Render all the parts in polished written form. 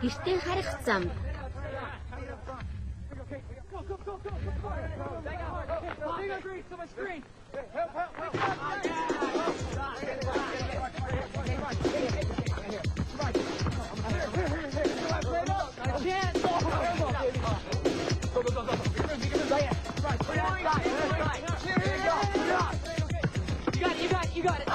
гэртээ харих зам. You got it.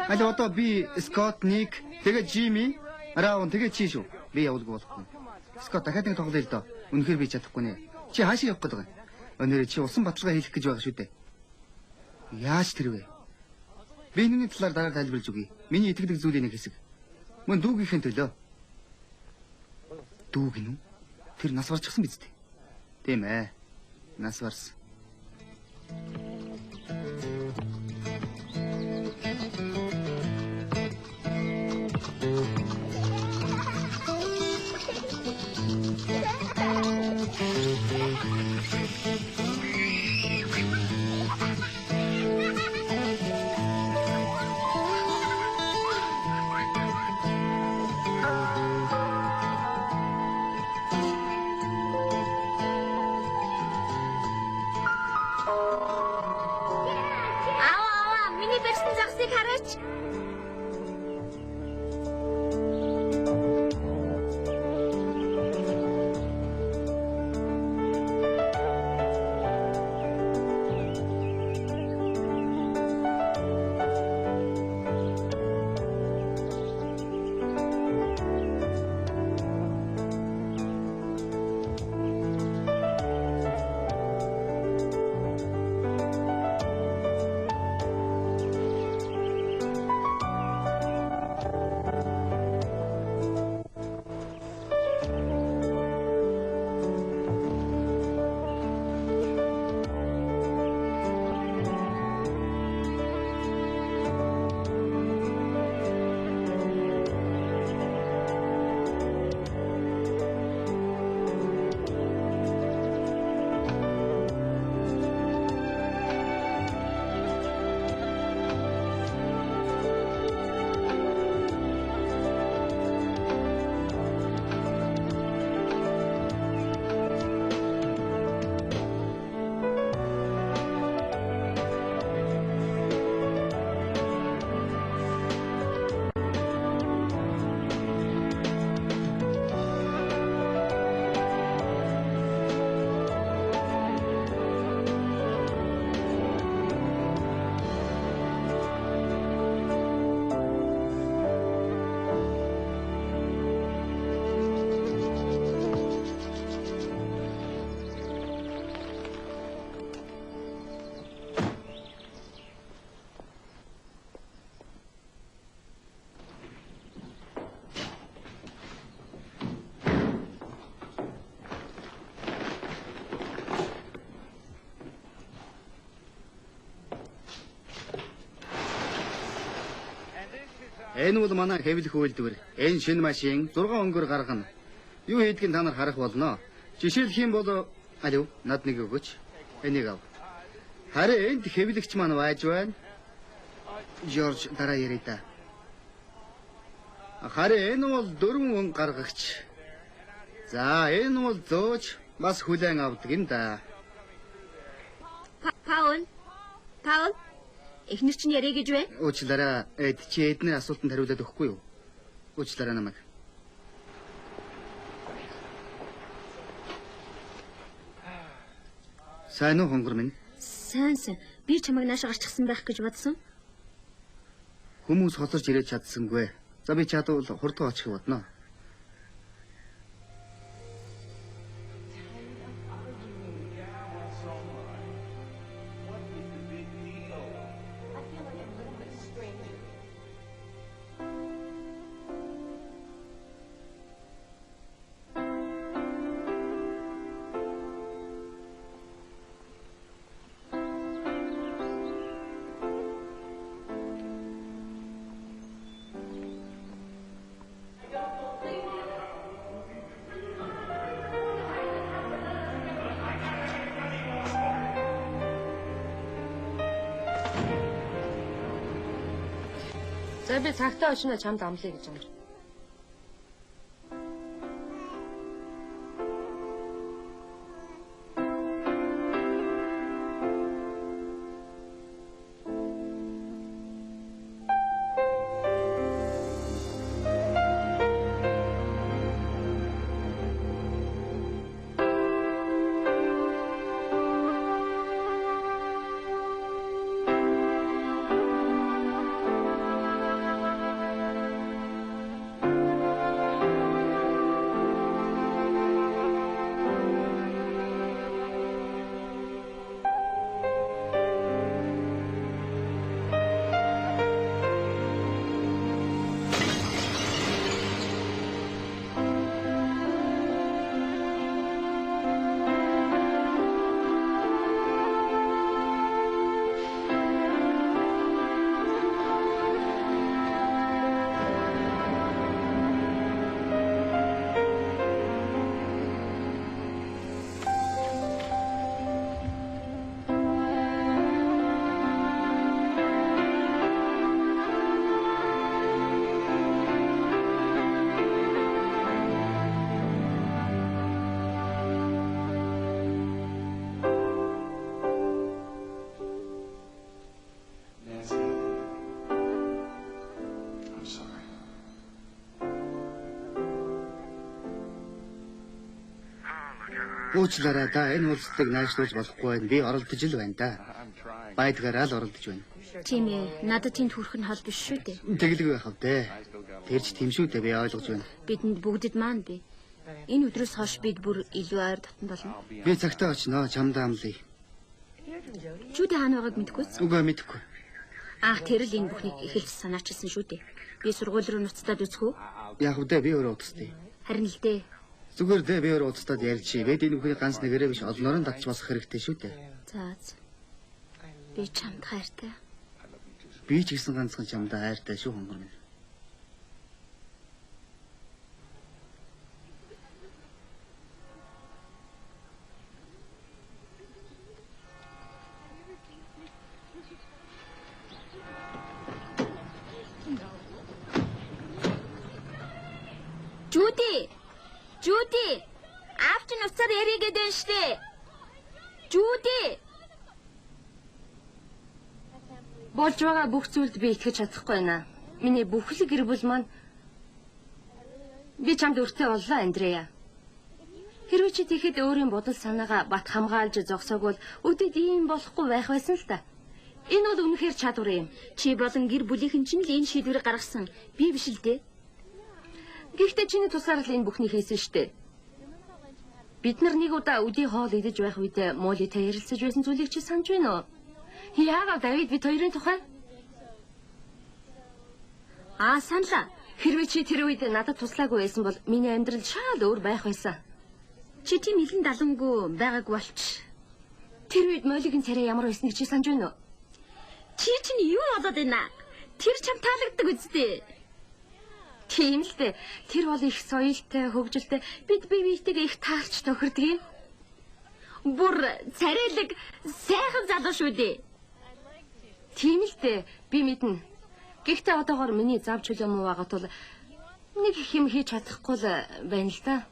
아니 одоо би Скот, Ник, тэгээ Жими, Раун тэгээ чи шүү. Би явуулгүй болохгүй. Скот дахиад нэг тоглоё л доо. Үнэхээр би чадахгүй нэ. Чи хаашаа явах гээд байгаа юм? Өнөөдөр чи усан баталгаа хийх гэж байгаа шүү дээ. Яаж тэр вэ? Би энэний талаар дараа тайлбарлаж өгье. Миний итгэдэг зүйлийн нэг хэсэг. Мөн дүүгийнхэн төлөө. Дүү гинү? Тэр нас барчихсан биз дээ. Тийм ээ. Нас барсан. Энэ бол манай хэвлэх үйлдвэр. Энэ шинэ машин 6 өнгөөр гаргана. Юу хийдгийг та нар харах болно. Жишээлх юм бол алив над нэг өгөөч. Энийг ав. Харин энд хэвлэгч маань байж байна. Жорж дараа ярий та. Харин энэ бол 4 өнгө гаргагч. За энэ бол зөөж бас хүлээн авдаг юм да. Паул. Эхнэр чинь яриа гэж вэ? Уучлаарай. Чи эдний асуултанд хариулаад өгөхгүй юу? Уучлаарай намайг. Сайн уу хонгор минь? Сайн. Би чамайг наашаа гарчихсан байх гэж бодсон. Хүмүүс хоцорч ирээд чадсангүй. За би чадвал хурдан очих бодно. За би цагтаа очно чамд амлая гэж юм. Уучлаарай да, энэ улсыг найшлуулж болохгүй байна. Би оролдож л байна да. Байдгаараа л оролдож байна. Тийм ээ. Надад тэнд хүрэх нь хол биш шүү дээ. Тэглэг байх вэ? Тэрч тийм шүү дээ, би ойлгож байна. Бидэнд бүгдэд маань бий. Энэ өдрөөс хойш бид бүр илүү ойр дотн болно. Би цагтаа очно, чамд амлая. Чүдэ хаана байгааг мэдэхгүй. Үгүй мэдэхгүй. Тэр л энэ бүхнийг эхэлж санаачилсан шүү дээ. Би сургууль руу нуцтаад үзэх үү? Яг үдэ би өөрөө удахгүй. Харин л дээ. Зүгээр дээ, би өөрөө удаад ярьж чи. Бид энэ бүхний ганц нэгээрээ биш олноор нь татч босох хэрэгтэй шүү дээ. За. Би чамд хайртай. Би ч гэсэн ганцхан чамд хайртай шүү хонгор минь. Жуди! Авч нь уцаар яригээд байна штэ. Жуди! Болж байгаа бүх зүйлд би итгэж чадахгүй байна. Миний бүхэл гэр бүл маань би чамд өртөө боллоо, Андрея. Хэрвээ чи тэгэхэд өөрийн бодол санаагаа бат хамгаалж зогсоог бол өдөд ийм болохгүй байх байсан л та. Энэ бол үнэхээр чадвар юм. Чи болон гэр бүлийнхэн чинь л энэ шийдвэрийг гаргасан. Би биш л дээ. Гэхдээ чиний тусаар л энэ бүхний хийсэн штэ. Бид нар нэг удаа өдий хоол идэж байх үед Молитай ярилцаж байсан зүйлийг чи санаж байна уу? Яагаад Давид бид хоёрын тухай? Саналаа. Хэрвээ чи тэр үед надад туслаагүй байсан бол миний амьдрал шал өөр байх байсан. Чи тийм илэн далангүй байгааг болч. Тэр үед Молигийн царай ямар байсныг чи санаж байна уу? Чи чинь юу болоод байна? Тэр чам таалагддаг үстэй. Тийм л дээ. Тэр бол их соёлтой, хөгжилтэй. Бид бие биетэйгээ их таарч тохирдог юм. Бүр царайлаг сайхан залуу шүү дээ. Тийм л дээ. Би мэднэ. Гэхдээ одоогоор миний зав чөлөө муу байгаа тул нэг их юм хийж чадахгүй л байна л да.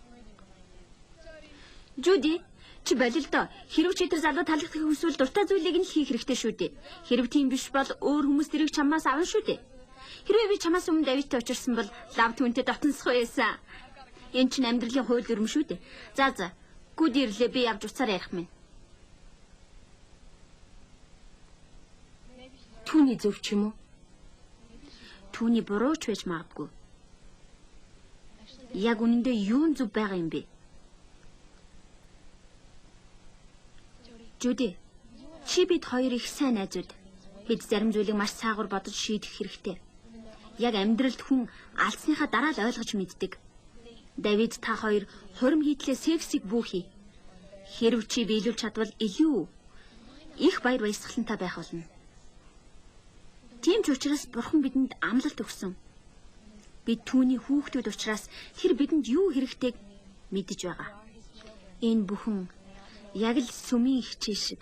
Жуди, чи болил доо. Хэрвээ чи тэр залуу таалагдахыг хүсвэл дуртай зүйлийг нь л хийх хэрэгтэй шүү дээ. Хэрвээ тийм биш бол өөр хүмүүс тэрийг чамаас авна шүү дээ. Хэрвээ би чамаас өмнө Давидтай учирсан бол лав түүнтэй дотносох байсан. Энэ чинь амьдралын хууль дүрм шүү дээ. За. Гүд ирлээ, би явж уцаар ярих минь. Түүний зөв ч юм уу? Түүний буруу ч байж магадгүй. Яг үнэндээ юун зөв байгаа юм бэ? Жуди, чи бид хоёр их сайн найзууд. Бид зарим зүйлийг маш саагур бодож шийдэх хэрэгтэй. Яг амьдралд хүн алдсныхаа дараа л ойлгож мэддэг. Давид та хоёр хурим хийтлээ сексийг бүүхий. Хэрв чи биелүүлж чадвал илүү их баяр баясгалантай байх болно. Тийм ч учраас Бурхан бидэнд амлалт өгсөн. Бид түүний хүүхдүүд учраас тэр бидэнд юу хэрэгтэйг мэдэж байгаа. Энэ бүхэн яг л сүмийн хичээл шиг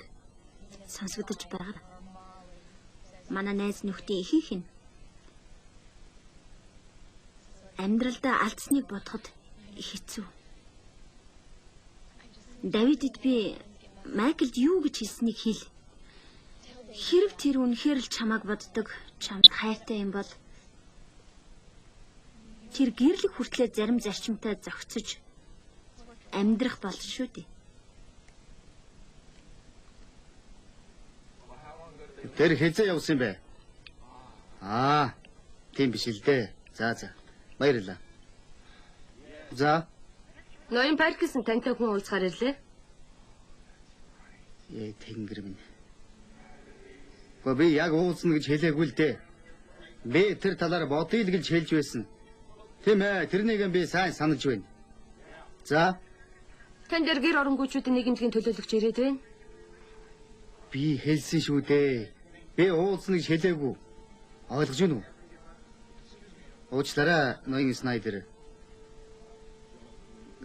сонсогдож байгаа. Манай найз нөхдийн ихэнх нь амьдралдаа алдсныг бодоход хэцүү. Давидэд би Майклд юу гэж хэлснийг хэл. Хэрэг тэр үнэхээр л чамааг боддог, чамд хайртай юм бол тэр гэрлэг хүртлээр зарим зарчимтай зохицож амьдрах болно шүү дээ. Тэр хэзээ явсан бэ? Тийм биш л дээ. За. Баярлалаа. За. Ноён Паркинсон тантай хүн уулзахаар ирлээ. Тэнгэр минь. Би яг уулзна гэж хэлээгүй л дээ. Би тэр талаар бодъё л гэж хэлж байсан. Тийм ээ, тэрнийг би сайн санаж байна. За. Тань дээр гэр оронгуйчүүдийн нийгэмдгийн төлөөлөгч ирээд байна. Би хэлсэн шүү дээ. Би уулзна гэж хэлээгүй. Ойлгож байна уу? Уучлаарай, ноён Снайдер.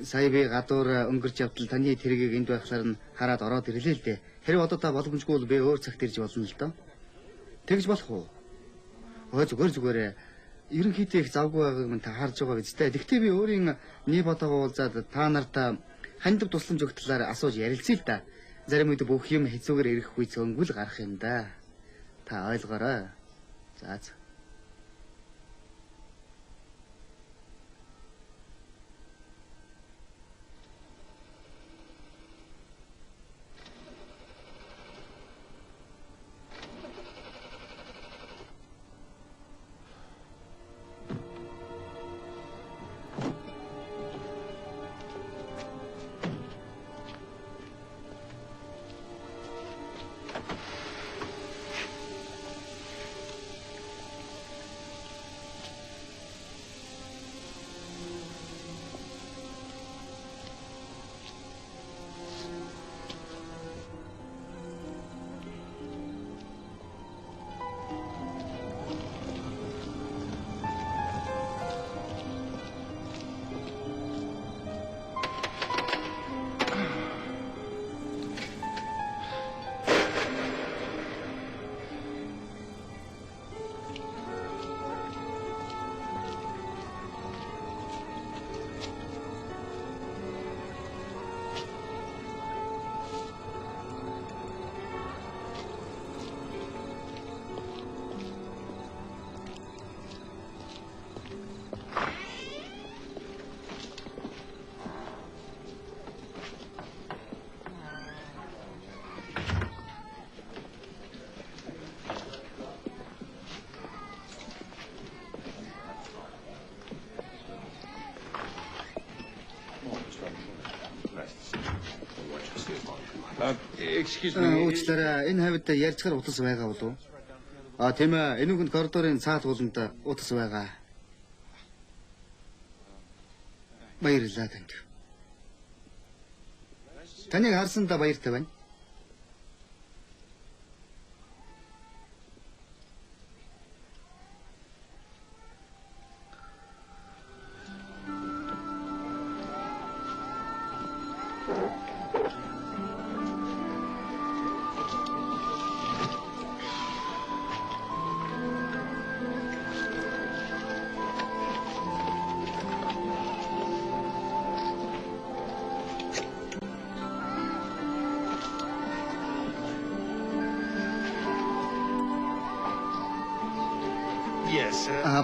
Сая би гадуур өнгөрч явтал таны тэргийг энд байхлаар нь хараад ороод ирлээ л дээ. Хэрэг одоо та боломжгүй бол би өөр цагт ирж болно л доо. Тэгж болох уу? Зүгээр. Ерөнхийдөө их завгүй байгааг минь та харж байгаа биз дээ. Гэхдээ би өөрийн нэг бодоогоо уулзаад та нарт хандив тусламж өгөх талаар асууж ярилцъя л да. Зарим үед бүх юм хэцүүгээр ирэхгүй зөнгөл гарах юм да. Та ойлгоорой. За. Уучлаарай, энэ хавьд ярьцгаар утас байгаа болов уу? Тийм ээ, энэ үгэнд коридорын цаад ууланд утас байгаа. Баярлалаа танд. Таныг харсандаа баяртай байна.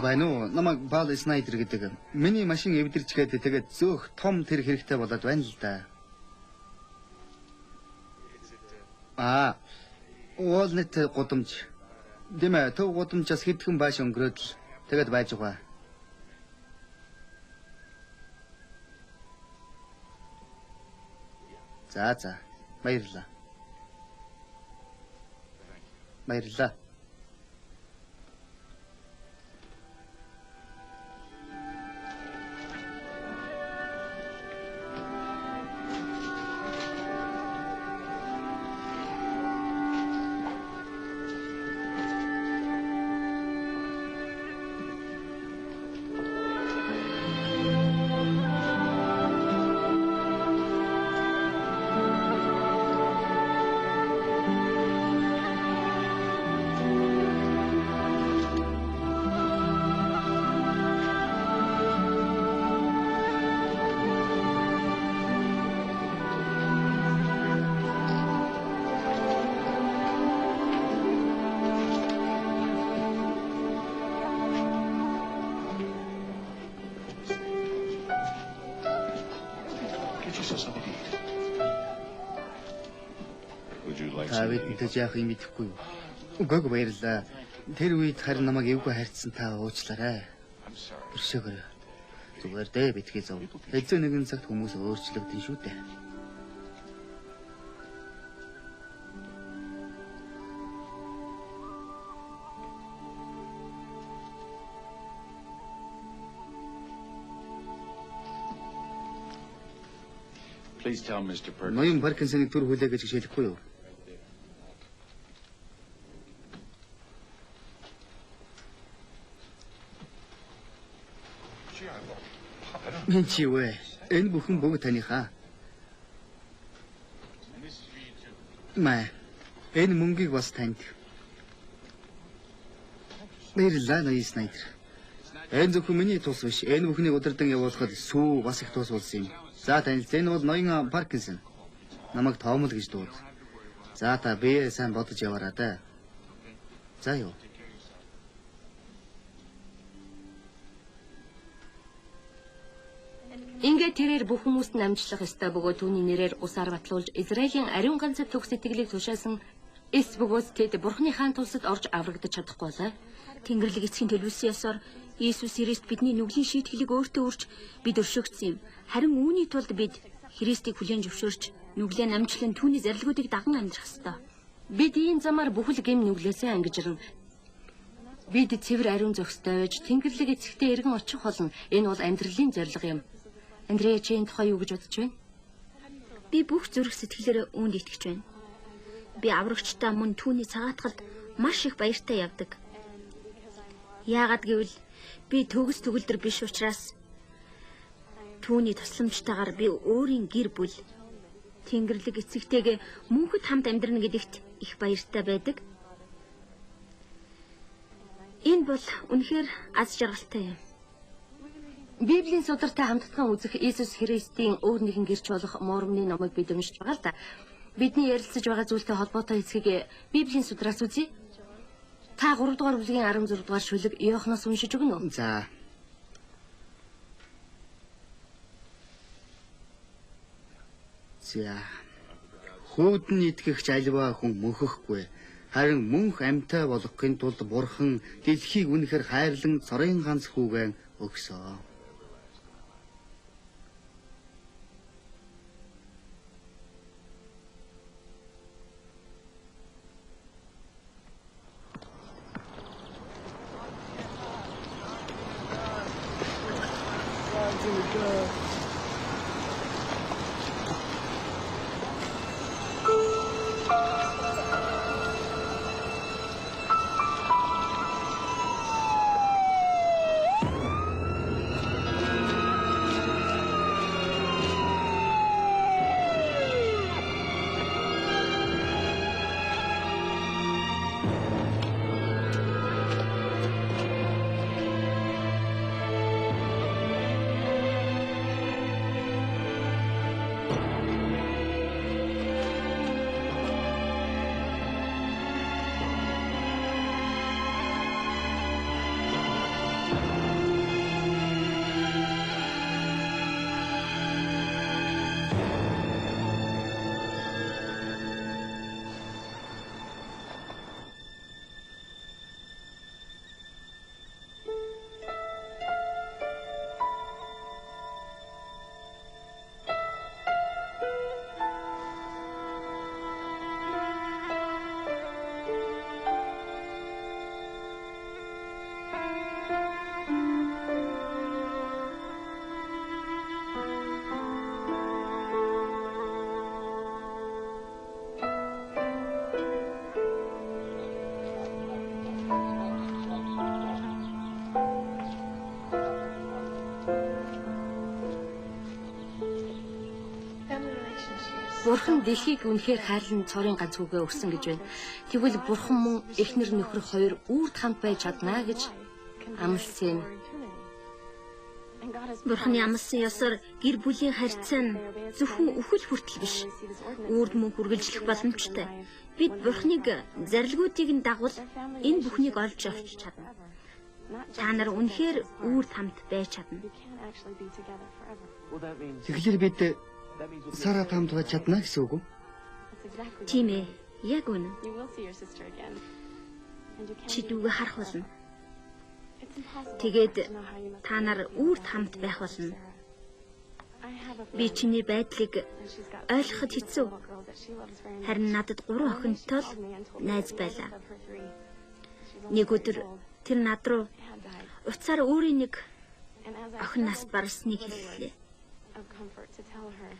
Байна уу? Намайг Пол Снайдер гэдэг. Миний машин эвдэрчгээд тэгээд зөөх том тэр хэрэгтэй болоод байна л да. Walnut гудамж. Дэмэ төв гудамжаас хэдхэн baаш өнгөрөөд л тэгээд байж байгаа. За. Баярлалаа. Та бидэнтэй яах юм мэдэхгүй юу? Угаг баярлаа. Тэр үед харин намайг эвгүй хайрцсан та уучлаарай. Өршөөгөр. Зүгээр дээ битгий зов. Хэзээ нэгэн цагт хүмүүс өөрчлөгдөн шүү дээ. Please tell Mr. Perkins. Ноён Паркинсоныг төр хүлээ гэж хэлэхгүй юу? Мен чи вэ? Энэ бүхэн бүгд таныхаа. Мэ. Энэ мөнгийг бас танд. Баярлалаа ноён Снайдер. Энэ зөвхөн миний тус биш. Энэ бүхнийг удирдан явуулахад сүү бас их тус болсон юм. За танилцаа, энэ бол ноён Паркинсон. Намайг Тоомл гэж дууд. За та бие сайн бодож яваарай да. За юу. Ингээд тэрээр бүх хүмүүст намжлах ёстой бөгөөд түүний нэрээр усаар батлуулж Израилийн ариун ганцад төгс итгэлийг тушаасан эс бөгөөд тэд Бурхны хаан тулсад орж аврагдаж чадахгүй болоо. Тэнгэрлэг эцгийн төлөвлөсөн ёсоор Иесус Христ бидний нүглийн шийтгэлийг өөртөө өрч бид өршөөгдсөн юм. Харин үүний тулд бид Христийг хүлээн зөвшөөрч нүглээ намжлан түүний зарилгуудыг даган амьдрах ёстой. Бид ийм замаар бүхэл гэм нүглээсээ ангижрна. Бид цэвэр ариун зохистой байж Тэнгэрлэг эцэгтэй эргэн очих болно. Энэ бол амьдралын зорилго юм. Андреа чи энэ тухай юу гэж бодож байна? Би бүх зүрх сэтгэлээр үүнд итгэж байна. Би аврагчдаа мөн түүний цагаатгалд маш их баяртай явдаг. Яагаад гэвэл би төгс төгөлдөр биш учраас түүний тусламжтайгаар би өөрийн гэр бүл Тэнгэрлэг эцэгтэйгээ мөнхөд хамт амьдрна гэдэгт их баяртай байдаг. Энэ бол үнэхээр аз жаргалтай юм. Библийн судартай хамтдхан үзэх Иесус Христийн өөр нэгэн гэрч болох Мормны номыг бид уншиж байгаа л да. Бидний ярилцаж байгаа зүйлтэй холбоотой хэсгийг Библийн судраас үзье. Та 3 дугаар бүлгийн 16 дугаар шүлэг Иоханаас уншиж өгнө үү? За. Хүүдэн итгэгч альва хүн мөнхөхгүй. Харин мөнх амьтаа болгохын тулд Бурхан дэлхийг үнэхээр хайрлан цорын ганц хүүгээ өгсөн. Бурхан дэлхийг үнэхээр хайрлан цорын ганц хүүгээ өгсөн гэж байна. Тэгвэл Бурхан мөн эхнэр нөхөр хоёр үрд хамт байж чадна гэж амласан юм. Бурханы амласан ёсоор гэр бүлийн харьцаа нь зөвхөн үхэл хүртэл биш. Үрд мөн үргэлжлэх боломжтой. Бид Бурханыг зарилгуудыг нь дагвал энэ бүхнийг олж авч чадна. Та нар үнэхээр үрд хамт байж чадна. Тэгэхээр бид Сара хамт байж чадна гэсэн үг үү? Тийм ээ. Яг үнэ. You will see your sister again. And you can't Чи be дүүгээ харах болно. It's impossible Тэгээд to know how you must та нар үрд хамт байх болно. I have a Би friend, чиний байдлыг and she's got ойлгоход three хэцүү. little girls that she loves very much. Харин надад 3 охинтой л Called me and told me найз the байлаа. oldest of her three. She's only Нэг 3 өдөр years old. тэр над руу Had died. уцаар өөрийн нэг And as I охин нас struggled барсныг for the хэллээ. words of comfort to tell her,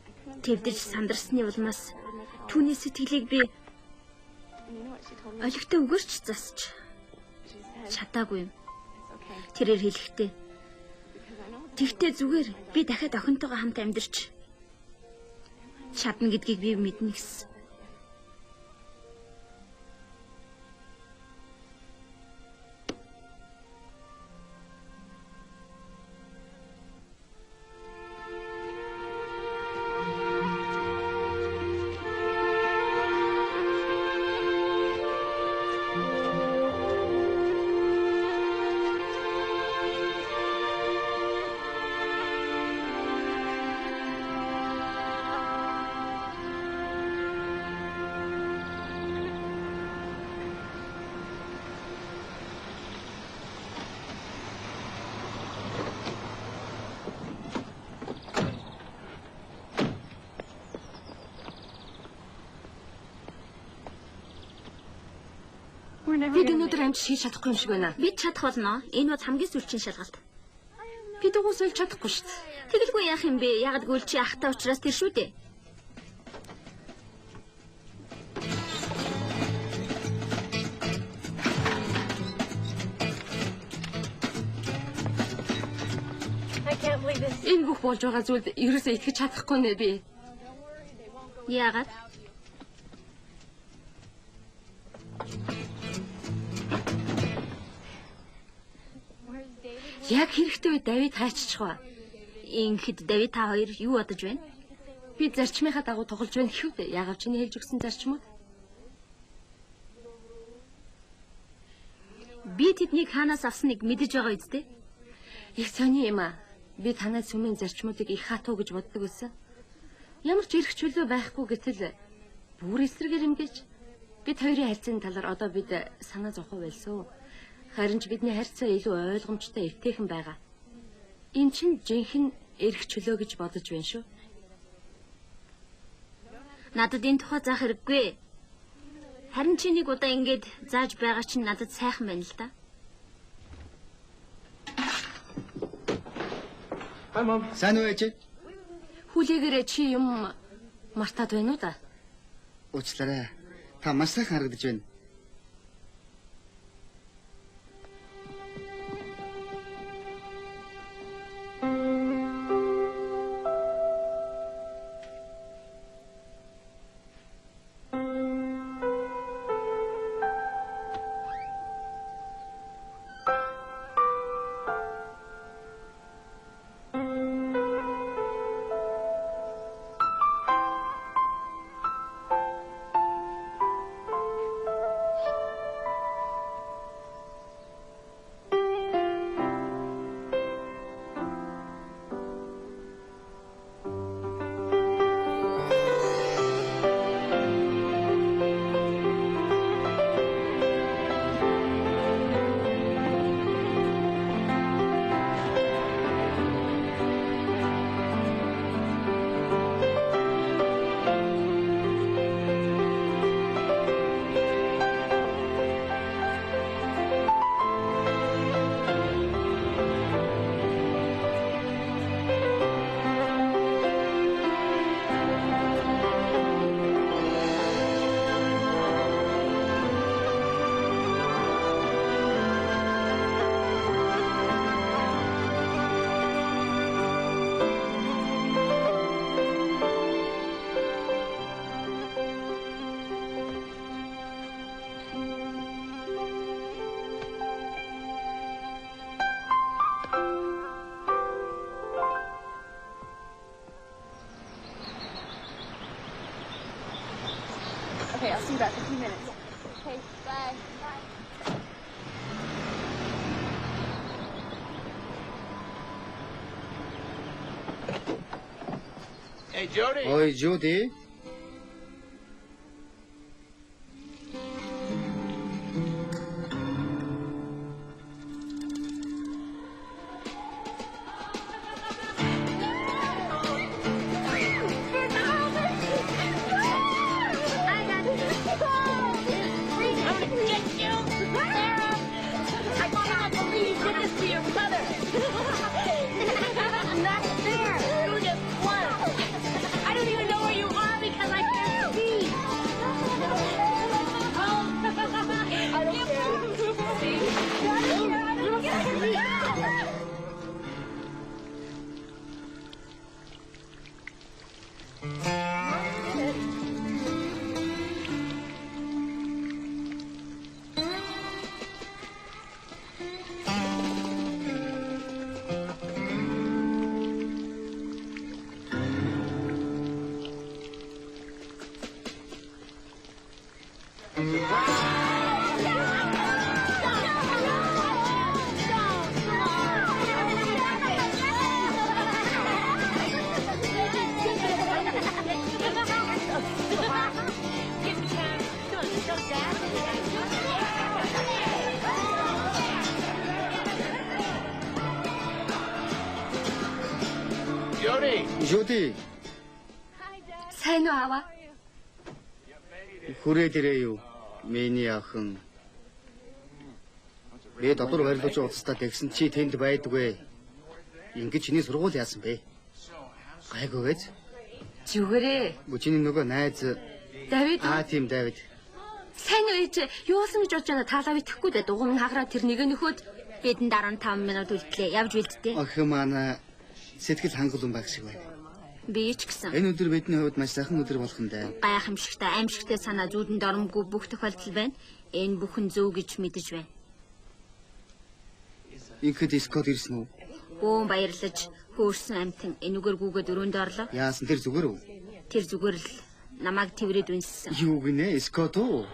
I couldn't Тэвдэж say anything. сандарсны улмаас It would make it all түүний сэтгэлийг би worse. And you know what she told me? олигтой өгөрч засч She said, чадаагүй юм. it's okay. Тэрээр хэлэхдээ Because I know it's тэгтээ зүгээр би дахиад охинтойгоо хамт амьдарч чадна гэдгийг би мэднэ гэсэн. Бид өнөөдөр амжилт хийж чадахгүй юм шиг байна. Бид чадах болно. Энэ бол хамгийн сүүлчийн шалгалт. Бид угсаа сольж чадахгүй шүү дээ. Тэгэлгүй яах юм бэ? Ягд гүйл чи ахтай учраас тэр шүү дээ. Энэ бүх болж байгаа зүйлд ерөөсөө итгэж чадахгүй нэ би. Яагаад? Яг хэрэгтэй үед Давид хайчих ба. Ингээд Давид та хоёр юу бодож байна? Би зарчмынхаа дагуу тоглож байна гэхүү дээ. Яагаад чиний хэлж өгсөн зарчмууд? Би тэднийг хаанаас авсныг мэдэж байгаа үстэй. Их сони юм аа. Би танай сүмийн зарчмуудыг их хатуу гэж боддог байсан. Ямар ч эрх чөлөө байхгүй гэтэл бүр эсрэгээр эмгэж бид хоёрын харьцааны талаар одоо бид санаа зовхоо байлсан. Харин ч бидний харьцаа илүү ойлгомжтой эвтэйхэн байгаа. Энэ чинь жинхэнэ эрх чөлөө гэж бодож байна шүү. Надад энэ тухай заах хэрэггүй. Харин чи нэг удаа ингэж зааж байгаа чинь надад сайхан байна л да. Hi, Mom. Сайн уу ээж? Хүлээгээрээ чи юм мартаад байна уу да? Уучлаарай. Та маш сайхан харагдаж байна. Okay, I'll see you back in a few minutes. Okay, bye. Hey, Jody. Ой, Жуди. Жуди, Сайн уу аваа? хүрээд ирээ юу? Миний охин. Би доторх барилууч уцтаа тэгсэн чи тэнд байдгүй. Ингэж чиний сургууль яасан бэ? Гайгүй гэж. Зүгээрээ. Чиний нөгөө найз Давид тийм Давид. сайн уу ээж? Юусан гэж бодож байна? Таалаа битгэхгүй дээ. Дугуй минь хагараад тэр нэг нөхөд Бидэнд 15 минут үлдлээ. Явж бэлдтээ. Охин маань сэтгэл хангалуун байх шиг байна. Би ч гэсэн. Энэ өдөр бидний хувьд маш сайхан өдөр болох нь дээ. Гайхамшигтай, аимшигтай санаа зүүдэнд оромгүй бүх тохиолдол байна. Энэ бүхэн зөв гэж мэдэж байна. Инхэд Скот ирсэн үү? Бөөн баярлаж хөөрсөн амтэн энүүгээр гүгээд өрөөнд орлоо. Яасан тэр зүгээр үү? Тэр зүгээр л намайг тэрвэрэд үнссэн. Юу гинэ Скот уу?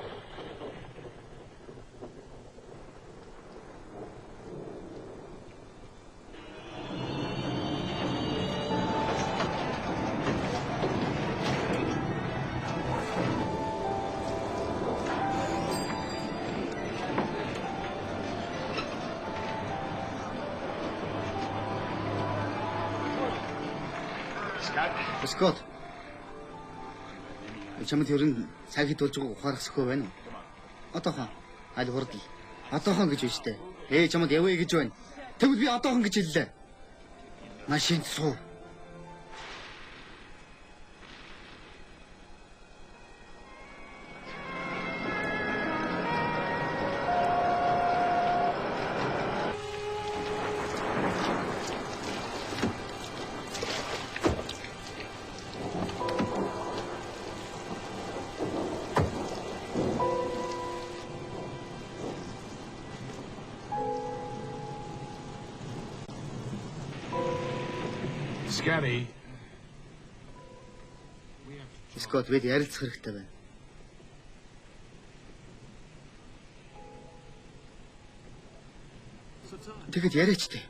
Скот. Чамд ерөн цаг хитүүлж байгаа ухаарах сөхөө байна уу? Одоохон аль хурдл. Одоохон гэж байна штэ. Чамд явъя гэж байна. Тэгвэл би одоохон гэж хэллээ. Машинд суу. Scotty. Скот бид ярилцах хэрэгтэй байна. Тэгэд яриач тээ.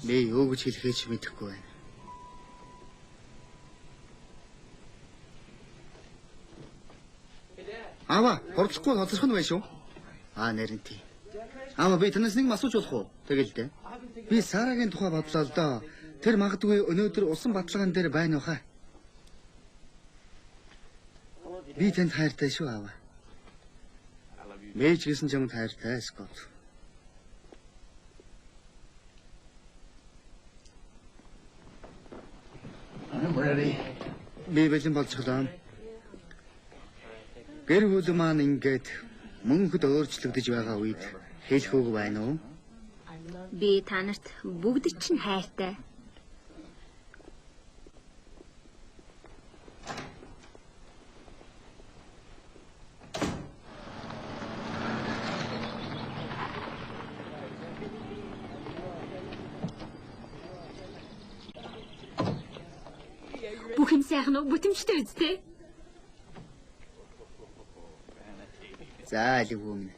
Би юу гэж хэлэхээ ч мэдэхгүй байна. Ава, хурдлахгүй тодорхой нь байна шүү. Нэрэн тий. Ава би танаас нэг асууж болох уу? Тэгэл дээ. Би Сарагийн тухай бодлоо л доо. Тэр магадгүй өнөөдөр усан баталгаан дээр байна уу хаа? Би танд хайртай шүү Ава. Мэж гэсэн чамд хайртай Скот. I'm ready. Би бэлэн болчихлоо. Гэр бүл маань ингээд мөнхөд өөрчлөгдөж байгаа үед хэлэх үг байна уу? Би та нарт бүгд чинь хайртай. Бүх юм сайхан уу? Бүтэмжтэй үстэй. За алив өмнө.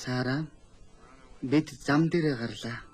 Сара бид зам дээрээ гарлаа.